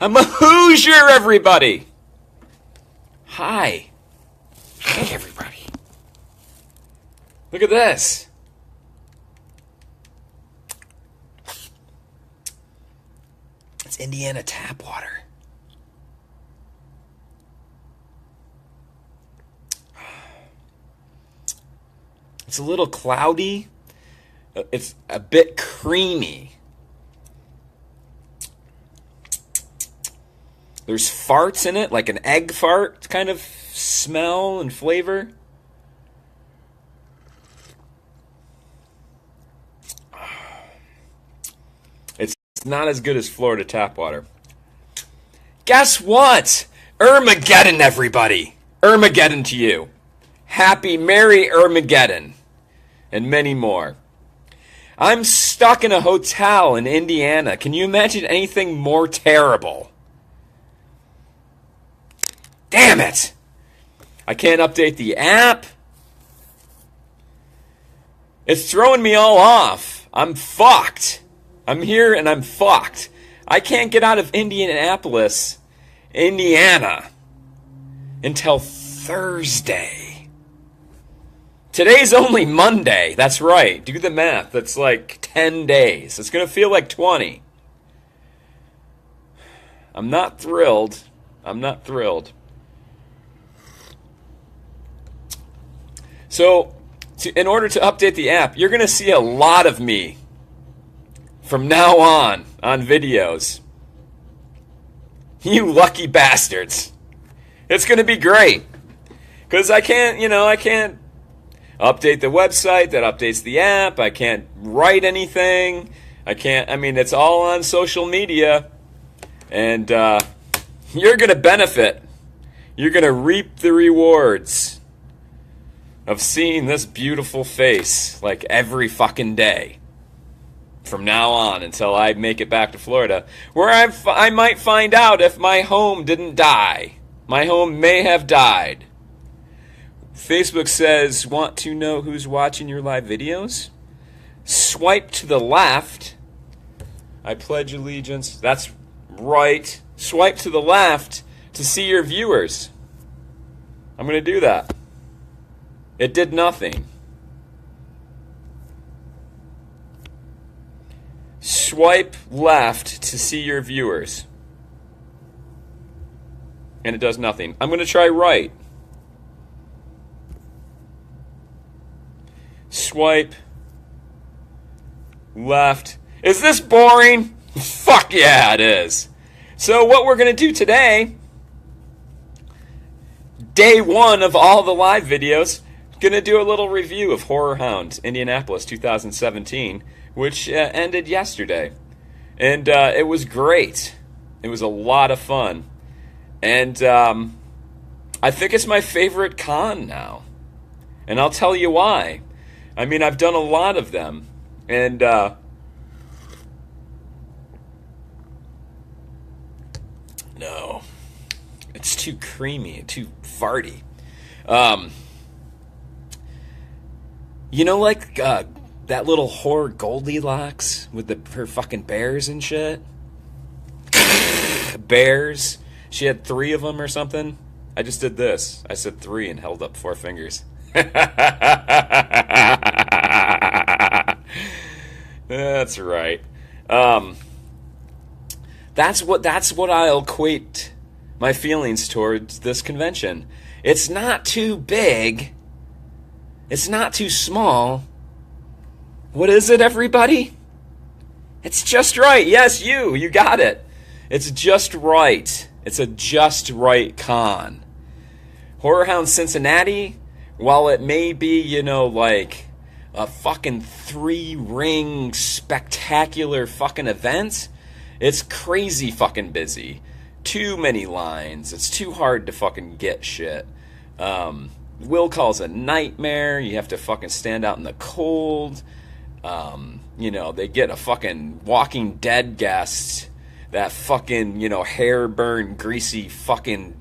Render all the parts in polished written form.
I'm a Hoosier, everybody! Hi. Hey, everybody. Look at this. It's Indiana tap water. It's a little cloudy. It's a bit creamy. There's farts in it, like an egg fart kind of smell and flavor. It's not as good as Florida tap water. Guess what? Ermageddon, everybody. Ermageddon to you. Happy, merry Ermageddon. And many more. I'm stuck in a hotel in Indiana. Can you imagine anything more terrible? Damn it! I can't update the app. It's throwing me all off. I'm fucked. I'm here and I'm fucked. I can't get out of Indianapolis, Indiana, until Thursday. Today's only Monday. That's right. Do the math. That's like 10 days. It's going to feel like 20. I'm not thrilled. I'm not thrilled. So, in order to update the app, you're going to see a lot of me from now on videos. You lucky bastards. It's going to be great. Because I can't update the website that updates the app. I can't write anything. It's all on social media. And you're going to benefit. You're going to reap the rewards of seeing this beautiful face like every fucking day from now on until I make it back to Florida, where I might find out if my home didn't die. My home may have died. Facebook says, want to know who's watching your live videos? Swipe to the left. I pledge allegiance. That's right. Swipe to the left to see your viewers. I'm going to do that. It did nothing. Swipe left to see your viewers. And it does nothing. I'm going to try right. Swipe left. Is this boring? Fuck yeah, it is. So what we're going to do today, day one of all the live videos, going to do a little review of Horrorhound, Indianapolis 2017, which ended yesterday. And it was great. It was a lot of fun. And I think it's my favorite con now. And I'll tell you why. I mean, I've done a lot of them. And no, it's too creamy and too farty. You know, like that little whore Goldilocks with her fucking bears and shit? Bears. She had 3 of them or something. I just did this. I said 3 and held up 4 fingers. That's right. That's what I'll equate my feelings towards this convention. It's not too big. It's not too small. What is it, everybody? It's just right. Yes, you got it. It's just right. It's a just right con. Horrorhound Cincinnati, while it may be, like a fucking 3-ring spectacular fucking event, it's crazy fucking busy. Too many lines. It's too hard to fucking get shit. Will call's a nightmare. You have to fucking stand out in the cold. They get a fucking Walking Dead guest. That fucking, hair-burned, greasy fucking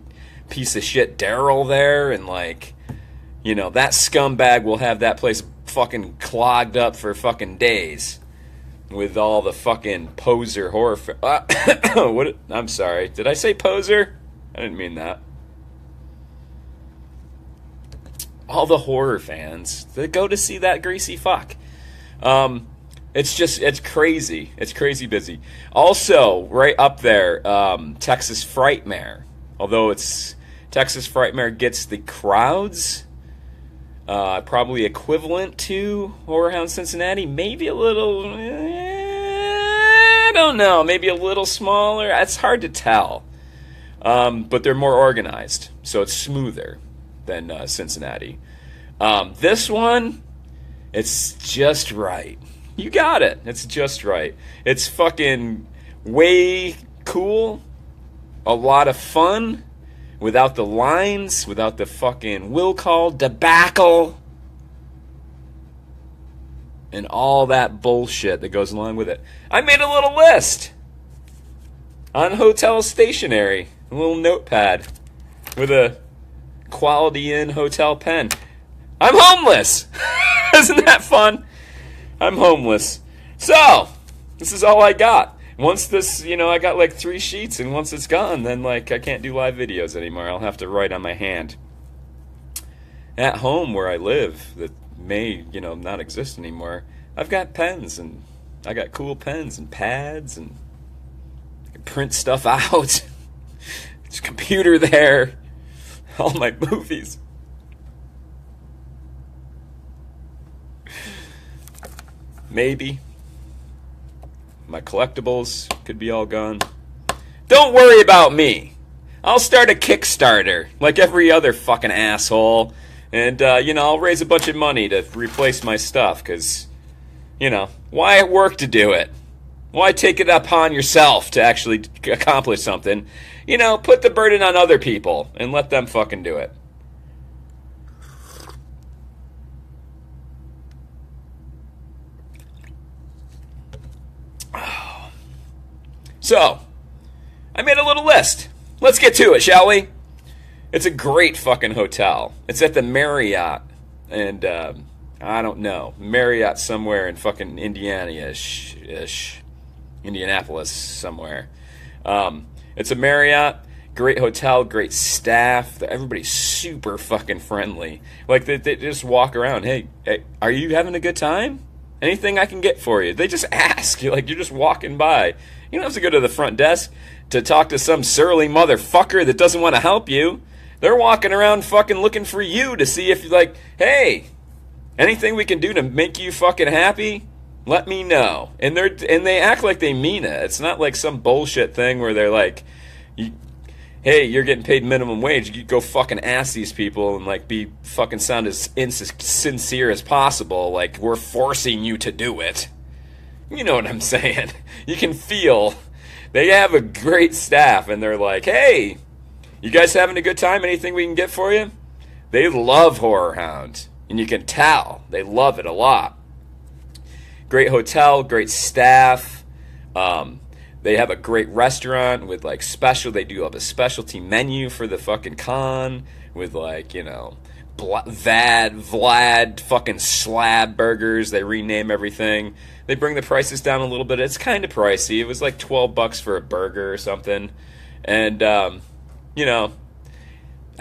piece of shit Daryl there. And, that scumbag will have that place fucking clogged up for fucking days. with all the fucking poser horror. What? I'm sorry. Did I say poser? I didn't mean that. All the horror fans that go to see that greasy fuck. It's crazy. It's crazy busy. Also, right up there, Texas Frightmare. Although Texas Frightmare gets the crowds, probably equivalent to Horrorhound Cincinnati. Maybe a little, I don't know, maybe a little smaller. It's hard to tell. But they're more organized, so it's smoother than Cincinnati. This one, it's just right. You got it. It's just right. It's fucking way cool. A lot of fun. Without the lines. Without the fucking will call debacle. And all that bullshit that goes along with it. I made a little list. On hotel stationery. A little notepad. With a Quality Inn hotel pen. I'm homeless. Isn't that fun? I'm homeless. So, this is all I got. Once this, I got like 3 sheets, and once it's gone, then like I can't do live videos anymore. I'll have to write on my hand. At home where I live, that may, not exist anymore, I've got pens, and I got cool pens and pads, and I can print stuff out. There's a computer there. All my movies. Maybe. My collectibles could be all gone. Don't worry about me. I'll start a Kickstarter, like every other fucking asshole. And, I'll raise a bunch of money to replace my stuff, because, why work to do it? Why take it upon yourself to actually accomplish something? Put the burden on other people and let them fucking do it. So, I made a little list. Let's get to it, shall we? It's a great fucking hotel. It's at the Marriott, and I don't know, Marriott somewhere in fucking Indiana-ish, Indianapolis somewhere. It's a Marriott, great hotel, great staff. Everybody's super fucking friendly. Like they just walk around. Hey, are you having a good time? Anything I can get for you? They just ask. You're just walking by. You don't have to go to the front desk to talk to some surly motherfucker that doesn't want to help you. They're walking around fucking looking for you to see if you're like, hey, anything we can do to make you fucking happy? Let me know. And they act like they mean it. It's not like some bullshit thing where they're like, hey, you're getting paid minimum wage. You go fucking ask these people and like be fucking sound as insincere as possible. Like we're forcing you to do it. You know what I'm saying? You can feel they have a great staff, and they're like, hey, you guys having a good time? Anything we can get for you? They love Horrorhound, and you can tell they love it a lot. Great hotel, great staff. They have a great restaurant with like they do have a specialty menu for the fucking con with like, Vlad fucking slab burgers. They rename everything. They bring the prices down a little bit. It's kind of pricey. It was like $12 for a burger or something. And, I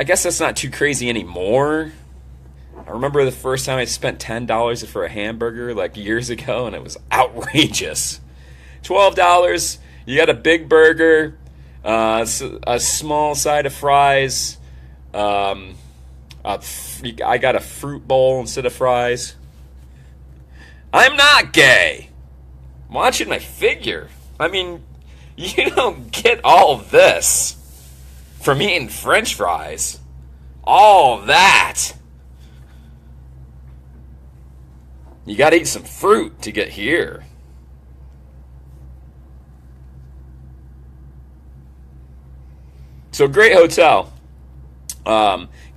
guess that's not too crazy anymore. I remember the first time I spent $10 for a hamburger like years ago, and it was outrageous. $12, you got a big burger, a small side of fries, I got a fruit bowl instead of fries. I'm not gay. I'm watching my figure. I mean, you don't get all this from eating French fries. All that. You gotta eat some fruit to get here. So great hotel.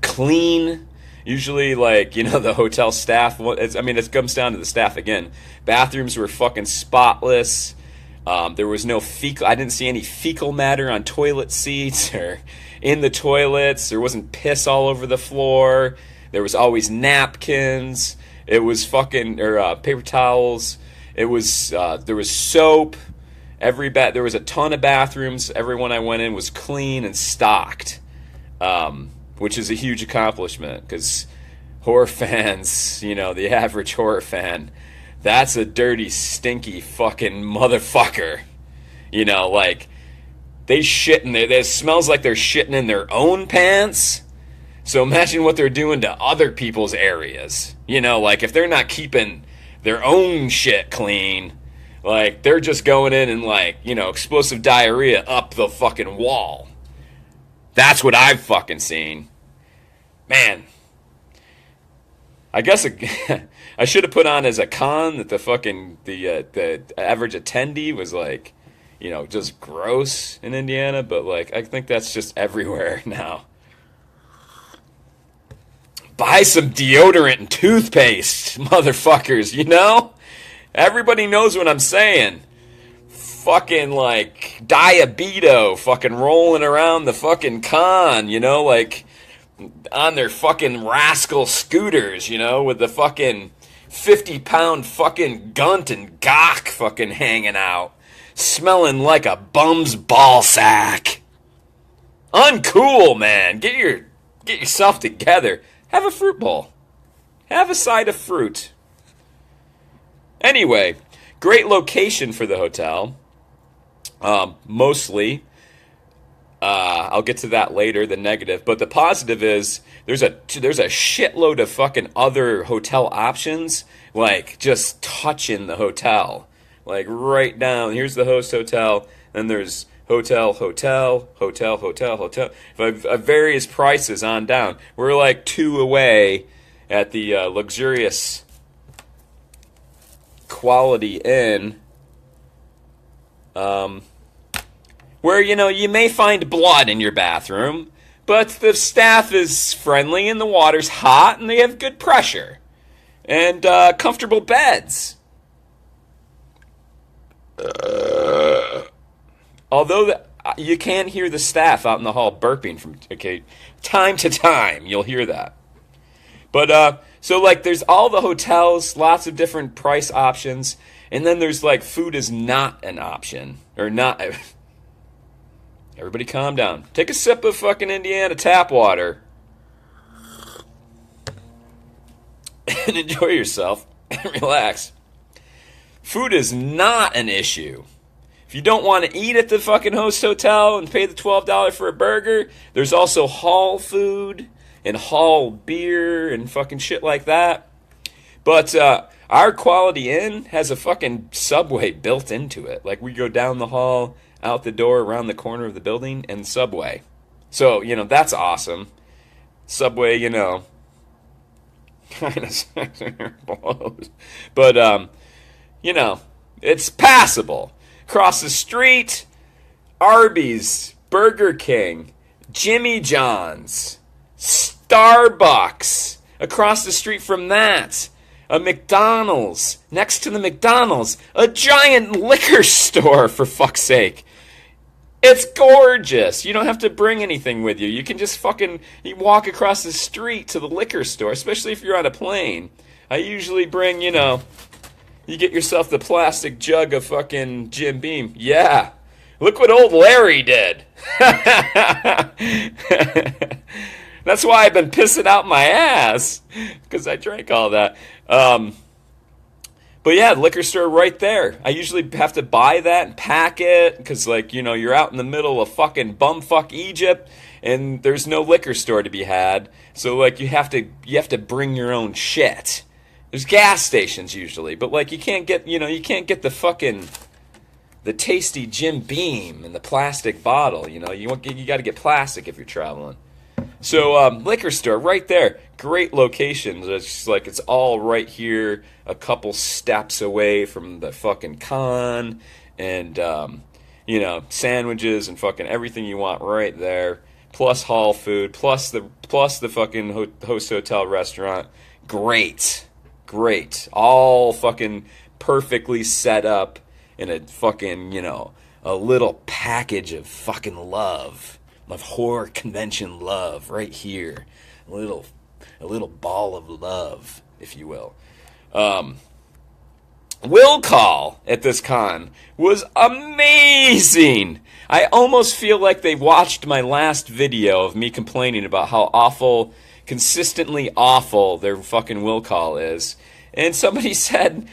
Clean. Usually, the hotel staff, it comes down to the staff again. Bathrooms were fucking spotless. There was no I didn't see any fecal matter on toilet seats or in the toilets. There wasn't piss all over the floor. There was always napkins. It was paper towels. It was there was soap. There was a ton of bathrooms. Everyone I went in was clean and stocked, which is a huge accomplishment because horror fans, the average horror fan, that's a dirty, stinky fucking motherfucker. Like they shit in there. It smells like they're shitting in their own pants. So imagine what they're doing to other people's areas. Like if they're not keeping their own shit clean, like they're just going in and like, explosive diarrhea up the fucking wall. That's what I've fucking seen. Man. I guess I should have put on as a con that the average attendee was like, just gross in Indiana, but like I think that's just everywhere now. Buy some deodorant and toothpaste, motherfuckers, Everybody knows what I'm saying. Fucking like diabeto fucking rolling around the fucking con, like on their fucking rascal scooters, with the fucking 50-pound fucking gunt and gawk fucking hanging out. Smelling like a bum's ball sack. Uncool, man. Get yourself together. Have a fruit bowl. Have a side of fruit. Anyway, great location for the hotel. Mostly. I'll get to that later, the negative. But the positive is there's a shitload of fucking other hotel options, like just touching the hotel. Like right down, here's the host hotel, then there's hotel, various prices on down. We're like 2 away at the luxurious Quality Inn, where, you may find blood in your bathroom, but the staff is friendly and the water's hot and they have good pressure and comfortable beds. Although you can hear the staff out in the hall burping from time to time. You'll hear that. But so like there's all the hotels, lots of different price options, and then there's like food is not an option or not. Everybody calm down. Take a sip of fucking Indiana tap water and enjoy yourself and relax. Food is not an issue. If you don't want to eat at the fucking host hotel and pay the $12 for a burger, there's also hall food and hall beer and fucking shit like that. But our Quality Inn has a fucking Subway built into it. Like we go down the hall, out the door, around the corner of the building, and Subway. So, that's awesome. Subway, kind of blows. But, it's passable. Across the street, Arby's, Burger King, Jimmy John's, Starbucks. Across the street from that, a McDonald's. Next to the McDonald's, a giant liquor store, for fuck's sake. It's gorgeous. You don't have to bring anything with you. You can just you walk across the street to the liquor store, especially if you're on a plane. I usually bring, you get yourself the plastic jug of fucking Jim Beam. Yeah. Look what old Larry did. That's why I've been pissing out my ass, because I drank all that. But yeah, liquor store right there. I usually have to buy that and pack it because, you're out in the middle of fucking bumfuck Egypt and there's no liquor store to be had. So, you have to bring your own shit. There's gas stations usually, but, you can't get, the tasty Jim Beam in the plastic bottle. You got to get plastic if you're traveling. So, liquor store right there. Great locations. It's just it's all right here, a couple steps away from the fucking con, and, sandwiches and fucking everything you want right there. Plus hall food, plus the fucking host hotel restaurant. Great. All fucking perfectly set up in a fucking, a little package of fucking love. Of horror convention love right here. A little ball of love, if you will. Will call at this con was amazing. I almost feel like they watched my last video of me complaining about how awful, consistently awful their fucking will call is. And somebody said,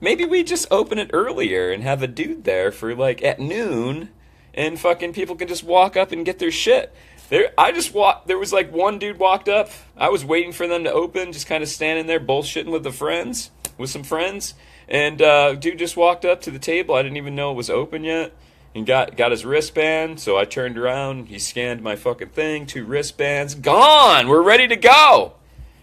maybe we just open it earlier and have a dude there for like at noon, and fucking people can just walk up and get their shit. There was like one dude walked up. I was waiting for them to open, just kind of standing there bullshitting with some friends. And dude just walked up to the table. I didn't even know it was open yet. And got his wristband. So I turned around. He scanned my fucking thing. 2 wristbands. Gone! We're ready to go!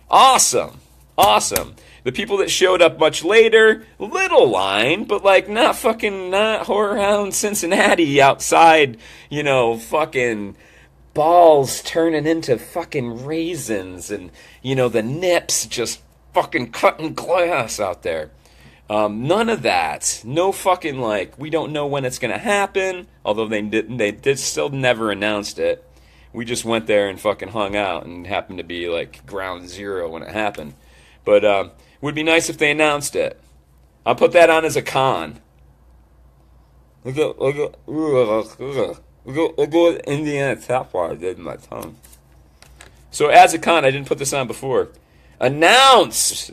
Awesome. The people that showed up much later, little line, but like not Horrorhound Cincinnati outside, fucking balls turning into fucking raisins and, the nips just fucking cutting glass out there. None of that. No fucking we don't know when it's going to happen, although they still never announced it. We just went there and fucking hung out and happened to be like ground zero when it happened. But, would be nice if they announced it. I'll put that on as a con. Look at Indiana tap water did in my tongue. So as a con, I didn't put this on before. Announce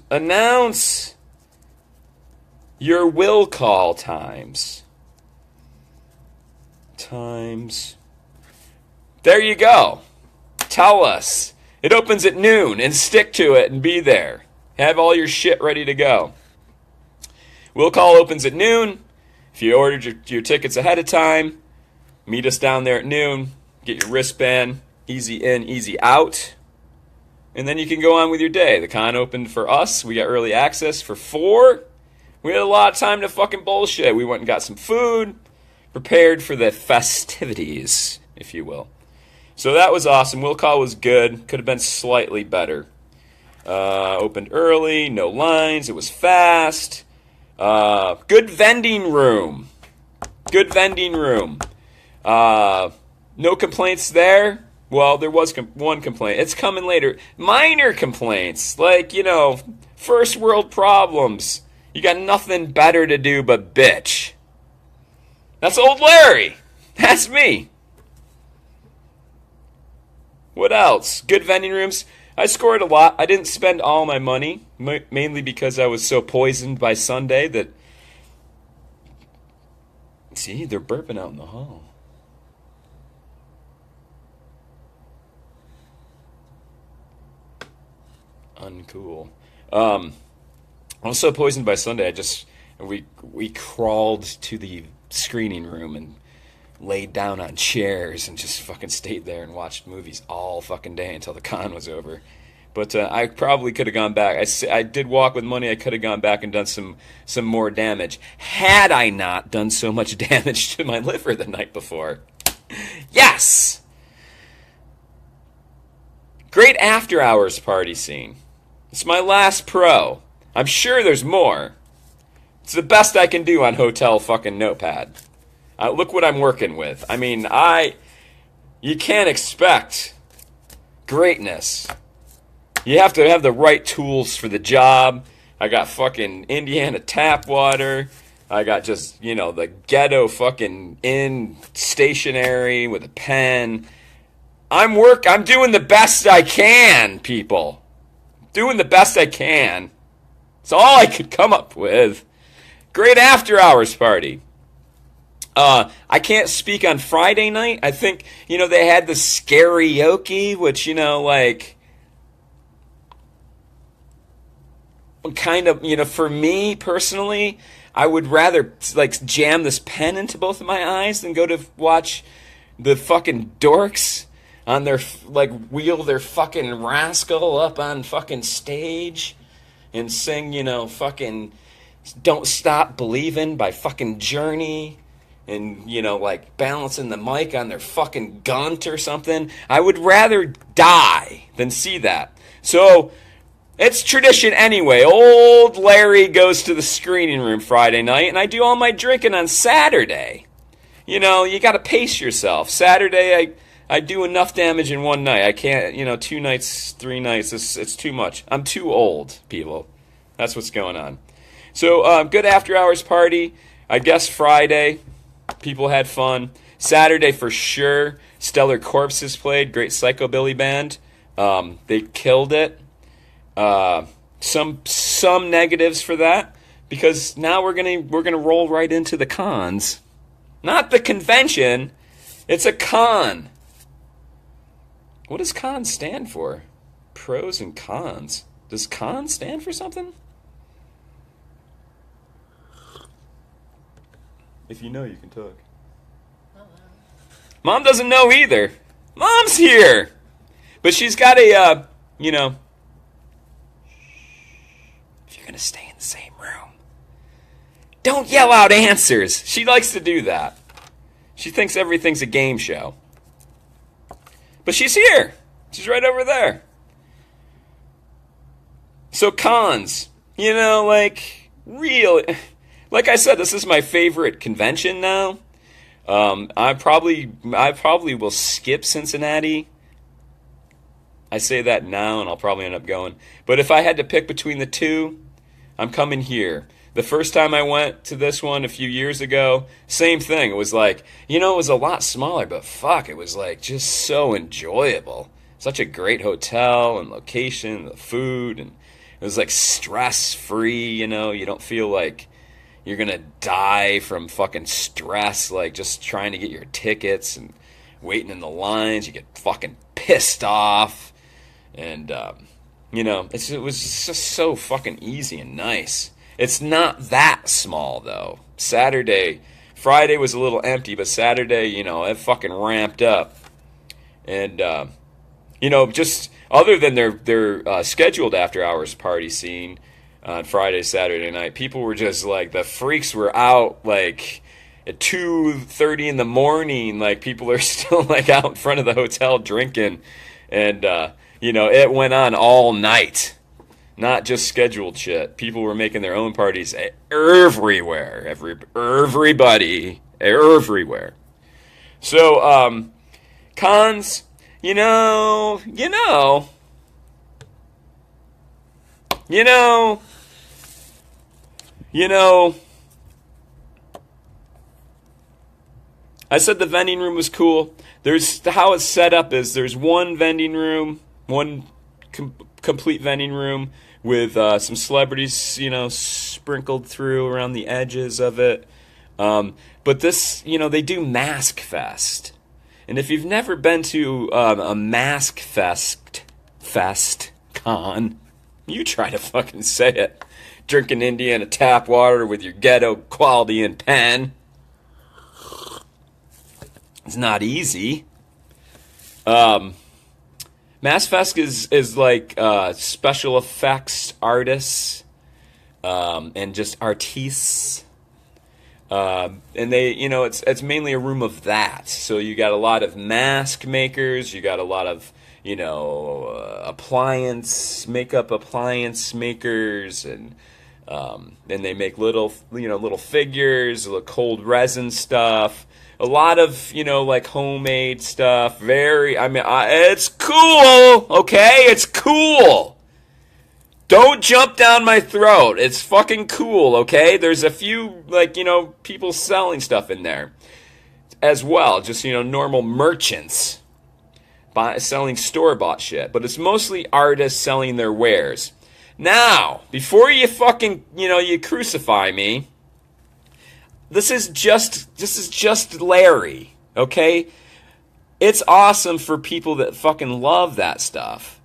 your will call times. There you go. Tell us. It opens at noon, and stick to it and be there. Have all your shit ready to go. Will call opens at noon. If you ordered your tickets ahead of time, meet us down there at noon. Get your wristband. Easy in, easy out. And then you can go on with your day. The con opened for us. We got early access for 4. We had a lot of time to fucking bullshit. We went and got some food. Prepared for the festivities, if you will. So that was awesome. Will call was good. Could have been slightly better. Opened early, no lines, it was fast. Good vending room. No complaints there. Well, there was one complaint. It's coming later. Minor complaints, first world problems. You got nothing better to do but bitch. That's old Larry. That's me. What else? Good vending rooms. I scored a lot. I didn't spend all my money, mainly because I was so poisoned by Sunday that... See, they're burping out in the hall. Uncool. I was so poisoned by Sunday, we crawled to the screening room and laid down on chairs and just fucking stayed there and watched movies all fucking day until the con was over. But I probably could have gone back. I did walk with money. I could have gone back and done some more damage had I not done so much damage to my liver the night before. Yes! Great after-hours party scene. It's my last pro. I'm sure there's more. It's the best I can do on Hotel fucking Notepad. Look what I'm working with. I mean, you can't expect greatness. You have to have the right tools for the job. I got fucking Indiana tap water. I got just, the ghetto fucking inn stationery with a pen. I'm doing the best I can, people. Doing the best I can. It's all I could come up with. Great after-hours party. I can't speak on Friday night. I think, they had the karaoke, which, kind of, for me personally, I would rather, jam this pen into both of my eyes than go to watch the fucking dorks on their, wheel their fucking rascal up on fucking stage and sing, fucking Don't Stop Believin' by fucking Journey. And, balancing the mic on their fucking gunt or something. I would rather die than see that. So, it's tradition anyway. Old Larry goes to the screening room Friday night, and I do all my drinking on Saturday. You gotta pace yourself. Saturday, I do enough damage in one night. I can't, 2 nights, 3 nights, it's too much. I'm too old, people. That's what's going on. So good after hours party. I guess Friday, people had fun. Saturday for sure. Stellar Corpses played. Great psychobilly band. They killed it. Some negatives for that, because now we're gonna roll right into the cons. Not the convention. It's a con. What does con stand for? Pros and cons. Does con stand for something? If you know, you can talk. Mom doesn't know either. Mom's here! But she's got a, if you're going to stay in the same room, don't yell out answers. She likes to do that. She thinks everything's a game show. But she's here. She's right over there. So cons, really, like I said, this is my favorite convention now. I probably will skip Cincinnati. I say that now, and I'll probably end up going. But if I had to pick between the two, I'm coming here. The first time I went to this one a few years ago, same thing. It was like, it was a lot smaller, but fuck, it was like just so enjoyable. Such a great hotel and location, the food, and it was like stress-free, you don't feel like you're going to die from fucking stress, like just trying to get your tickets and waiting in the lines. You get fucking pissed off. And, it was just so fucking easy and nice. It's not that small, though. Friday was a little empty, but Saturday, it fucking ramped up. And, just other than their scheduled after-hours party scene on Friday, Saturday night, people were just like, the freaks were out, like, at 2:30 in the morning. Like, people are still, like, out in front of the hotel drinking. And, it went on all night. Not just scheduled shit. People were making their own parties everywhere. Everybody. Everywhere. So, cons, I said the vending room was cool. How it's set up is there's one vending room, one complete vending room with some celebrities, sprinkled through around the edges of it. But this, they do Mask Fest. And if you've never been to a Mask Fest con, you try to fucking say it. Drinking Indiana tap water with your ghetto quality and pen. It's not easy. Mass Fest is like special effects artists and just artistes. And they, it's mainly a room of that. So you got a lot of mask makers, you got a lot of, makeup appliance makers, and they make little figures, little cold resin stuff. A lot of, like homemade stuff. It's cool, okay? It's cool. Don't jump down my throat. It's fucking cool, okay? There's a few, people selling stuff in there as well. Just, normal merchants selling store-bought shit. But it's mostly artists selling their wares. Now, before you fucking, you crucify me, this is just Larry, okay? It's awesome for people that fucking love that stuff.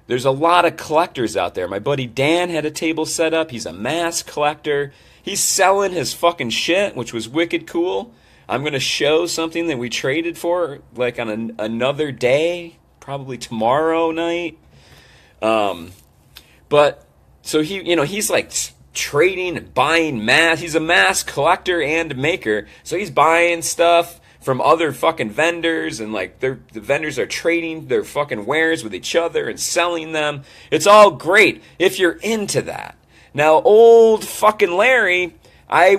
There's a lot of collectors out there. My buddy Dan had a table set up. He's a mask collector. He's selling his fucking shit, which was wicked cool. I'm going to show something that we traded for, like on another day, probably tomorrow night. But, so he's like trading and buying masks. He's a mask collector and maker, so he's buying stuff from other fucking vendors, and like the vendors are trading their fucking wares with each other and selling them. It's all great if you're into that. Now, old fucking Larry, I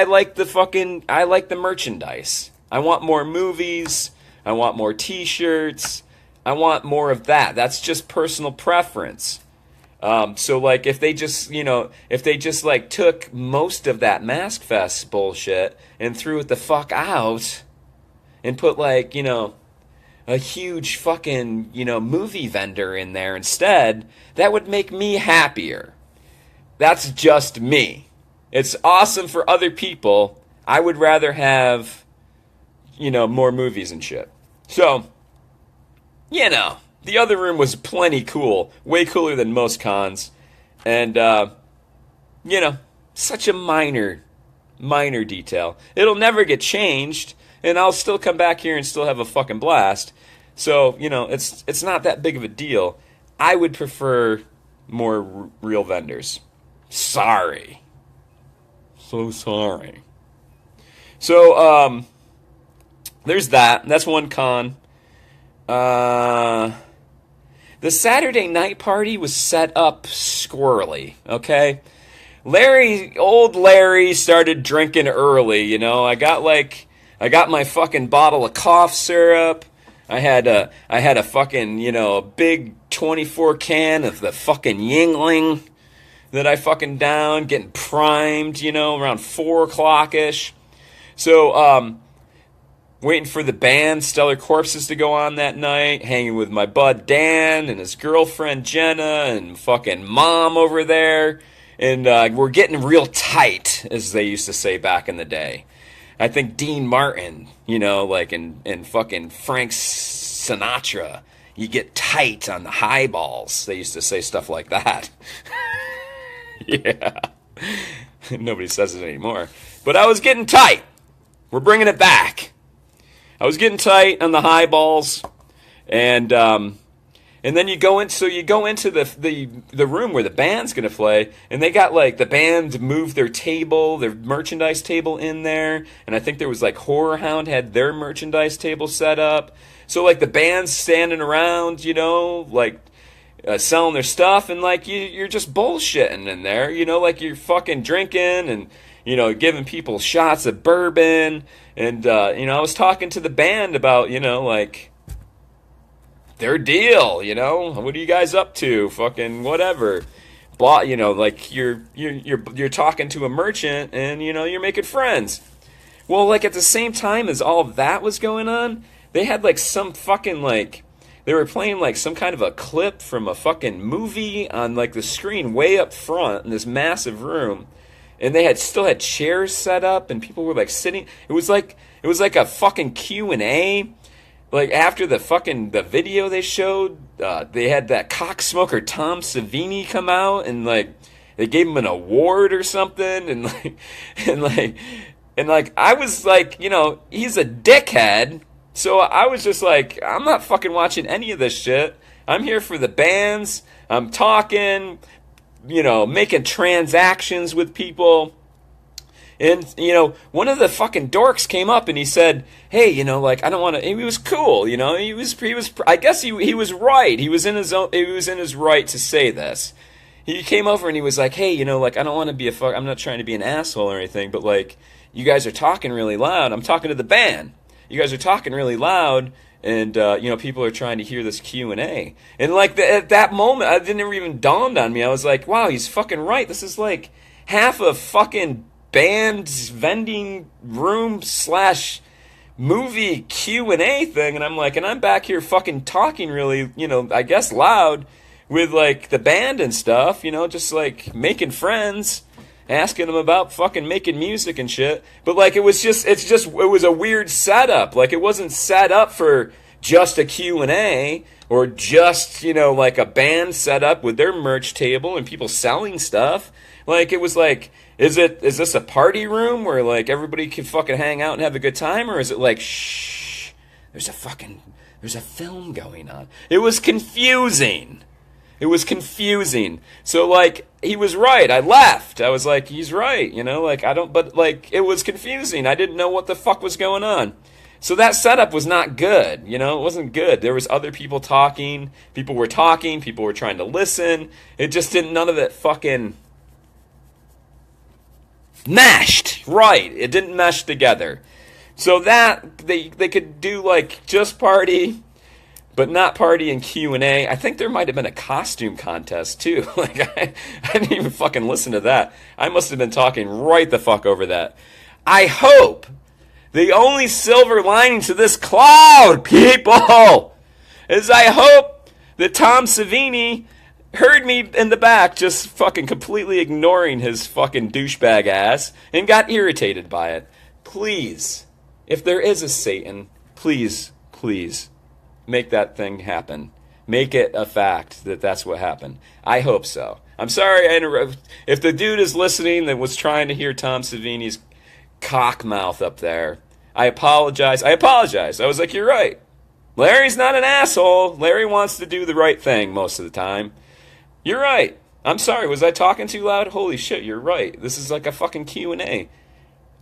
like the merchandise. I want more movies. I want more T-shirts. I want more of that. That's just personal preference. So like if they just like took most of that Mask Fest bullshit and threw it the fuck out and put like, a huge fucking, movie vendor in there instead, that would make me happier. That's just me. It's awesome for other people. I would rather have, more movies and shit. So, the other room was plenty cool. Way cooler than most cons. And, such a minor detail. It'll never get changed, and I'll still come back here and still have a fucking blast. So, it's not that big of a deal. I would prefer more real vendors. Sorry. So sorry. So, there's that. That's one con. The Saturday night party was set up squirrely, okay? Old Larry started drinking early, I got my fucking bottle of cough syrup. I had a fucking, a big 24 can of the fucking Yingling that I fucking downed, getting primed, around 4 o'clock-ish. So, waiting for the band Stellar Corpses to go on that night, hanging with my bud Dan and his girlfriend Jenna and fucking mom over there. And we're getting real tight, as they used to say back in the day. I think Dean Martin, like in fucking Frank Sinatra, you get tight on the highballs. They used to say stuff like that. Yeah. Nobody says it anymore. But I was getting tight. We're bringing it back. I was getting tight on the highballs, and then you go into the room where the band's gonna play, and they got like the band moved their merchandise table in there, and I think there was like Horrorhound had their merchandise table set up, so like the band's standing around, like selling their stuff, and like you're just bullshitting in there, like you're fucking drinking and giving people shots of bourbon. And, I was talking to the band about, like, their deal, what are you guys up to? Fucking whatever. Like, you're talking to a merchant and, you're making friends. Well, like, at the same time as all that was going on, they had, like, some fucking, like, they were playing, like, some kind of a clip from a fucking movie on, like, the screen way up front in this massive room. And they still had chairs set up, and people were like sitting. It was like a fucking Q&A. Like after the video they showed, they had that cocksmoker Tom Savini come out, and like they gave him an award or something, and I was like, he's a dickhead. So I was just like, I'm not fucking watching any of this shit. I'm here for the bands. I'm talking. Making transactions with people. And, one of the fucking dorks came up and he said, hey, I don't want to, he was cool, he was, I guess he was right. He was in his right to say this. He came over and he was like, hey, I don't want to be I'm not trying to be an asshole or anything, but like, you guys are talking really loud. I'm talking to the band. You guys are talking really loud. And, people are trying to hear this Q&A. And, like, at that moment, it didn't even dawned on me. I was like, wow, he's fucking right. This is, like, half a fucking band's vending room / movie Q&A thing. And I'm like, and I'm back here fucking talking really, I guess loud with, like, the band and stuff, just, like, making friends. Asking them about fucking making music and shit. But, like, it was a weird setup. Like, it wasn't set up for just a Q&A or just, like a band set up with their merch table and people selling stuff. Like, it was like, is this a party room where, like, everybody can fucking hang out and have a good time? Or is it like, shh, there's a film going on. It was confusing. So, like, he was right. I laughed. I was like, he's right, but, like, it was confusing. I didn't know what the fuck was going on. So that setup was not good, it wasn't good. There was other people talking. People were talking. People were trying to listen. It just none of it fucking meshed. Right. It didn't mesh together. So that, they could do, like, just party. but not party and Q&A. I think there might have been a costume contest too. Like I didn't even fucking listen to that. I must have been talking right the fuck over that. I hope the only silver lining to this cloud, people, is I hope that Tom Savini heard me in the back just fucking completely ignoring his fucking douchebag ass and got irritated by it. Please, if there is a Satan, please, please, make that thing happen. Make it a fact that that's what happened. I hope so. I'm sorry I interrupted. If the dude is listening that was trying to hear Tom Savini's cock mouth up there, I apologize. I was like, you're right. Larry's not an asshole. Larry wants to do the right thing most of the time. You're right. I'm sorry. Was I talking too loud? Holy shit, you're right. This is like a fucking Q&A.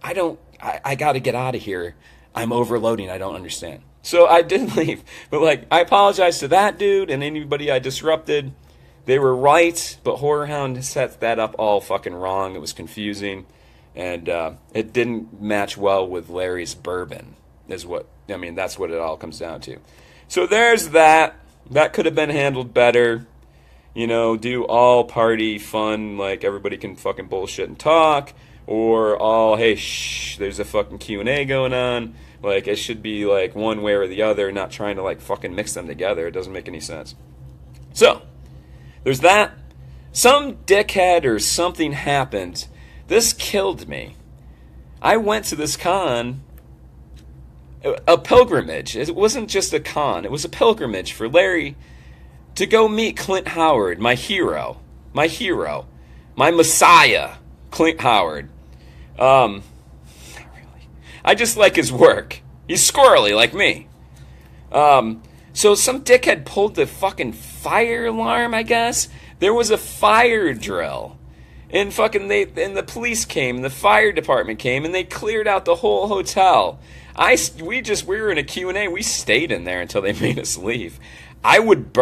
I gotta get out of here. I'm overloading. I don't understand. So I did leave. But, like, I apologize to that dude and anybody I disrupted. They were right, but Horrorhound set that up all fucking wrong. It was confusing. And it didn't match well with Larry's bourbon, that's what it all comes down to. So there's that. That could have been handled better. You know, do all party fun, like everybody can fucking bullshit and talk. Or all, hey, shh, there's a fucking Q&A going on. Like, it should be like one way or the other, not trying to like fucking mix them together. It doesn't make any sense. So, there's that. Some dickhead or something happened. This killed me. I went to this con, a pilgrimage. It wasn't just a con. It was a pilgrimage for Larry to go meet Clint Howard, my hero, my messiah, Clint Howard. Not really. I just like his work. He's squirrely like me. So some dickhead pulled the fucking fire alarm, I guess. There was a fire drill. And fucking the police came, and the fire department came, and they cleared out the whole hotel. We were in a Q&A. We stayed in there until they made us leave. I would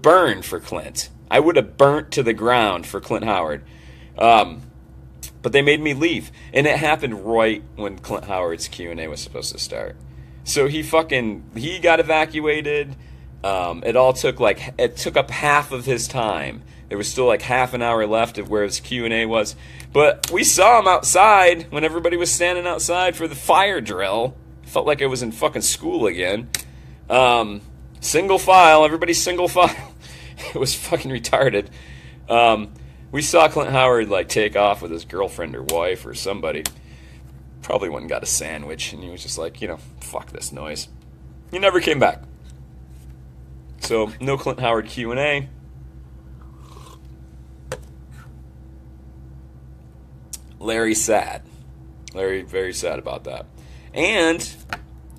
burn for Clint. I would have burnt to the ground for Clint Howard. But they made me leave, and it happened right when Clint Howard's Q&A was supposed to start. So he got evacuated. It took up half of his time. There was still like half an hour left of where his Q&A was. But we saw him outside when everybody was standing outside for the fire drill. Felt like I was in fucking school again. Single file, everybody's single file. It was fucking retarded. We saw Clint Howard like take off with his girlfriend or wife or somebody. Probably went and got a sandwich, and he was just like, fuck this noise. He never came back. So, no Clint Howard Q&A. Larry's sad. Larry very sad about that. And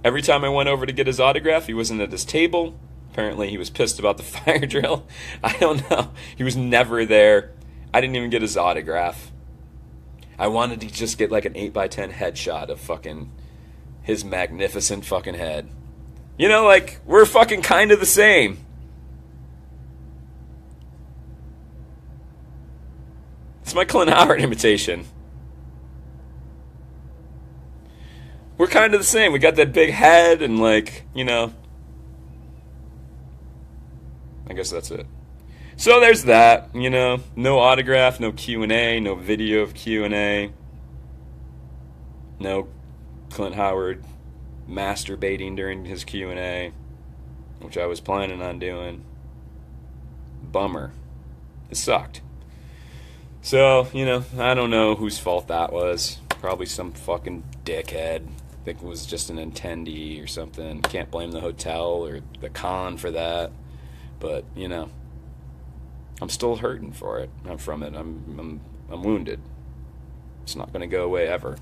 every time I went over to get his autograph, he wasn't at his table. Apparently he was pissed about the fire drill. I don't know. He was never there. I didn't even get his autograph. I wanted to just get like an 8x10 headshot of fucking his magnificent fucking head. Like, we're fucking kind of the same. It's my Clint Howard imitation. We're kind of the same. We got that big head and like, I guess that's it. So there's that, no autograph, no Q&A, no video of Q&A. No Clint Howard masturbating during his Q&A, which I was planning on doing. Bummer. It sucked. So, I don't know whose fault that was. Probably some fucking dickhead. I think it was just an attendee or something. Can't blame the hotel or the con for that. But, I'm still hurting for it. From it. I'm wounded. It's not going to go away ever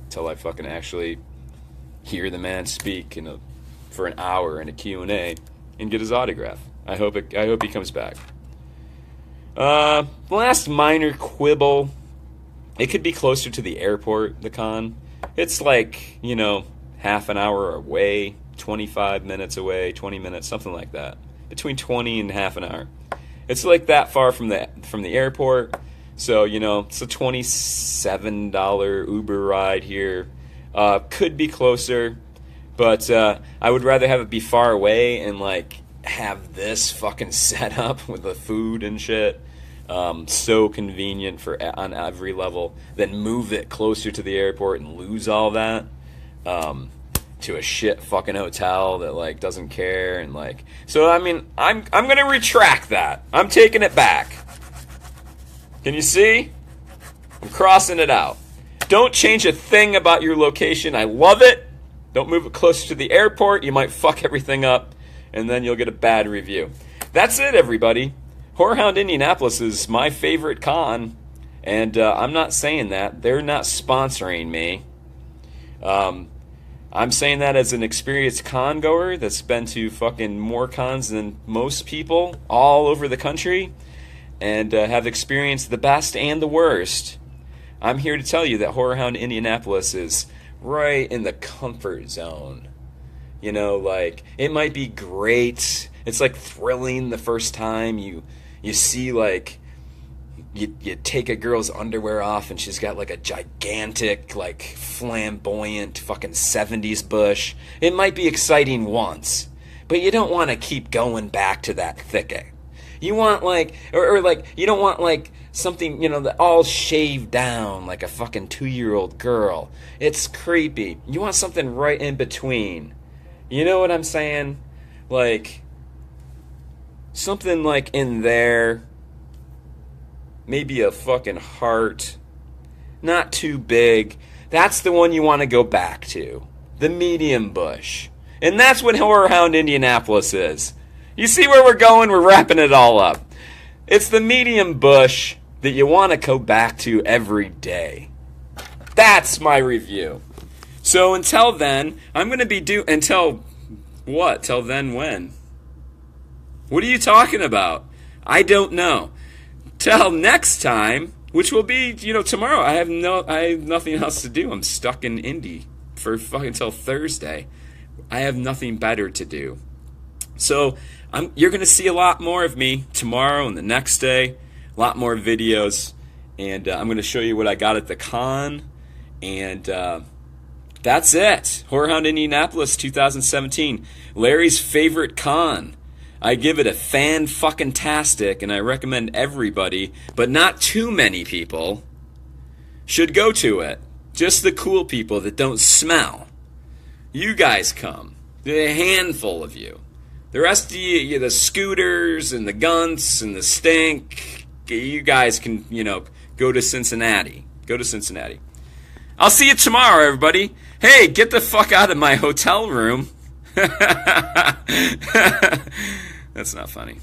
until I fucking actually hear the man speak for an hour in a Q&A and get his autograph. I hope he comes back. Last minor quibble. It could be closer to the airport, the con. It's like, half an hour away, 25 minutes away, 20 minutes, something like that. Between 20 and half an hour. It's like that far from the airport. So, it's a $27 Uber ride here. Could be closer, but I would rather have it be far away and like have this fucking setup with the food and shit. So convenient on every level. Then move it closer to the airport and lose all that to a shit fucking hotel that like doesn't care and like. So I mean, I'm gonna retract that. I'm taking it back. Can you see? I'm crossing it out. Don't change a thing about your location. I love it. Don't move it closer to the airport. You might fuck everything up, and then you'll get a bad review. That's it, everybody. Horrorhound Indianapolis is my favorite con, and I'm not saying that. They're not sponsoring me. I'm saying that as an experienced con goer that's been to fucking more cons than most people all over the country, and have experienced the best and the worst. I'm here to tell you that Horrorhound Indianapolis is right in the comfort zone. You know, like, it might be great. It's like thrilling the first time you see, like, you take a girl's underwear off and she's got like a gigantic, like, flamboyant fucking 70s bush. It might be exciting once, but you don't want to keep going back to that thicket. You want like, or like, you don't want like something, you know, that all shaved down like a fucking 2-year-old girl. It's creepy. You want something right in between. You know what I'm saying? Like, something like in there. Maybe a fucking heart. Not too big. That's the one you want to go back to. The medium bush. And that's what Horrorhound Indianapolis is. You see where we're going? We're wrapping it all up. It's the medium bush that you want to go back to every day. That's my review. So until then, I'm going to be until what? Till then when? What are you talking about? I don't know. Till next time, which will be, you know, tomorrow. I have nothing else to do. I'm stuck in Indy for fucking till Thursday. I have nothing better to do. So you're going to see a lot more of me tomorrow and the next day. A lot more videos. And I'm going to show you what I got at the con. And that's it. Horrorhound Indianapolis 2017. Larry's favorite con. I give it a fan-fucking-tastic, and I recommend everybody, but not too many people, should go to it. Just the cool people that don't smell. You guys come. A handful of you. The rest of you, the scooters and the gunts and the stink, you guys can, you know, go to Cincinnati. Go to Cincinnati. I'll see you tomorrow, everybody. Hey, get the fuck out of my hotel room. That's not funny.